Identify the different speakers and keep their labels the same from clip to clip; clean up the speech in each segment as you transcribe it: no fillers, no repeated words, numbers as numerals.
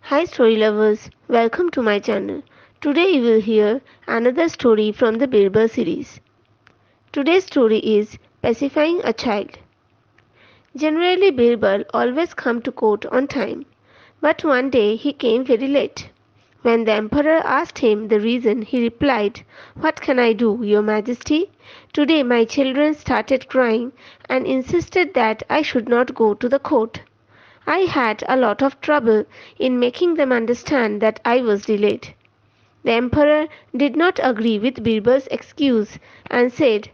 Speaker 1: Hi story lovers, welcome to my channel. Today you will hear another story from the Birbal series. Today's story is Pacifying a Child. Generally Birbal always come to court on time, but one day he came very late. When the emperor asked him the reason, he replied, "What can I do, your majesty? Today my children started crying and insisted that I should not go to the court. I had a lot of trouble in making them understand that I was delayed." The emperor did not agree with Birbal's excuse and said,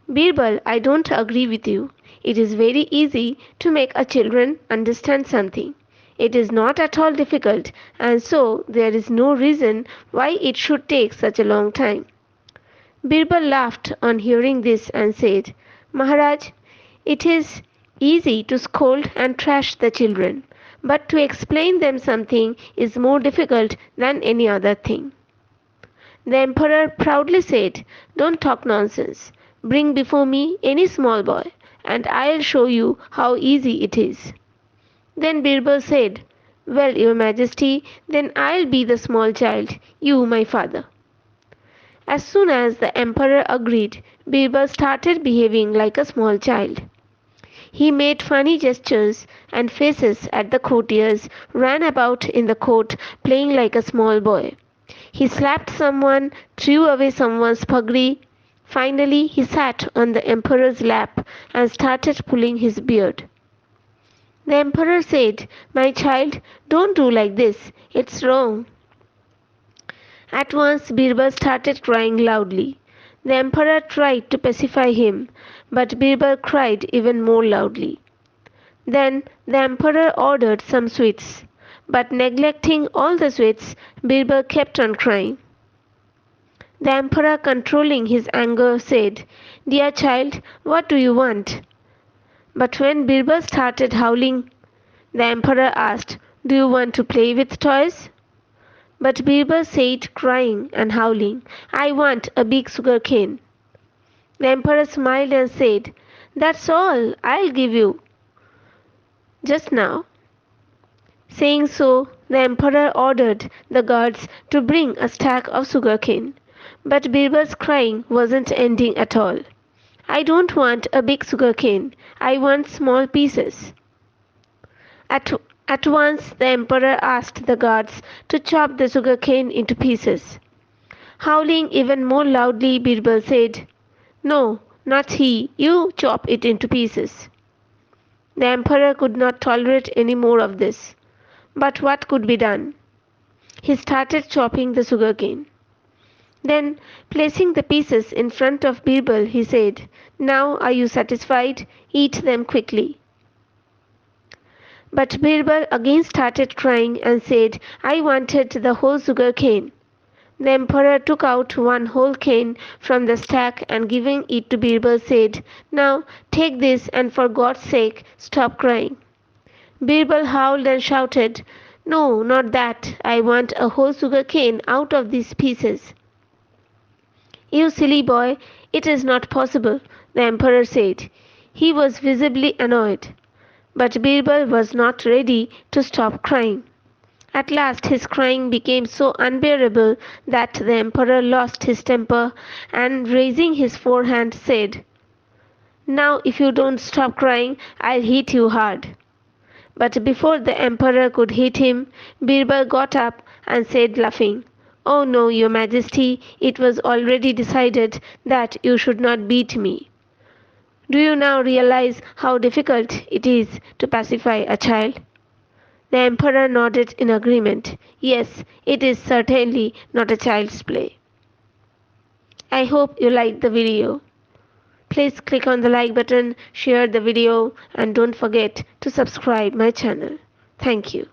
Speaker 1: "Birbal, I don't agree with you. It is very easy to make a children understand something. It is not at all difficult, and so there is no reason why it should take such a long time." Birbal laughed on hearing this and said, "Maharaj, it is easy to scold and trash the children, but to explain them something is more difficult than any other thing." The emperor proudly said, "Don't talk nonsense. Bring before me any small boy, and I'll show you how easy it is." Then Birbal said, "Well, your majesty, then I'll be the small child, you my father." As soon as the emperor agreed, Birbal started behaving like a small child. He made funny gestures and faces at the courtiers, ran about in the court playing like a small boy. He slapped someone, threw away someone's pugri. Finally, he sat on the emperor's lap and started pulling his beard. The emperor said, "My child, don't do like this. It's wrong." At once, Birbal started crying loudly. The emperor tried to pacify him, but Birbal cried even more loudly. Then the emperor ordered some sweets, but neglecting all the sweets, Birbal kept on crying. The emperor, controlling his anger, said, "Dear child, what do you want?" But when Birbal started howling, the emperor asked, "Do you want to play with toys?" But Birbal said, crying and howling, "I want a big sugar cane." The emperor smiled and said, "That's all I'll give you just now." Saying so, the emperor ordered the guards to bring a stack of sugar cane. But Birbal's crying wasn't ending at all. "I don't want a big sugar cane. I want small pieces." At once the emperor asked the guards to chop the sugar cane into pieces. Howling even more loudly, Birbal said, "No, not he. You chop it into pieces." The emperor could not tolerate any more of this. But what could be done? He started chopping the sugar cane. Then, placing the pieces in front of Birbal, he said, "Now are you satisfied? Eat them quickly." But Birbal again started crying and said, "I wanted the whole sugar cane." The emperor took out one whole cane from the stack and giving it to Birbal said, "Now take this and for God's sake stop crying." Birbal howled and shouted, "No, not that. I want a whole sugar cane out of these pieces." "You silly boy, it is not possible," the emperor said. He was visibly annoyed. But Birbal was not ready to stop crying. At last his crying became so unbearable that the emperor lost his temper and raising his forehand said, "Now if you don't stop crying, I'll hit you hard." But before the emperor could hit him, Birbal got up and said laughing, "Oh no, your majesty, it was already decided that you should not beat me. Do you now realize how difficult it is to pacify a child?" The emperor nodded in agreement. "Yes, it is certainly not a child's play." I hope you liked the video. Please click on the like button, share the video, and don't forget to subscribe my channel. Thank you.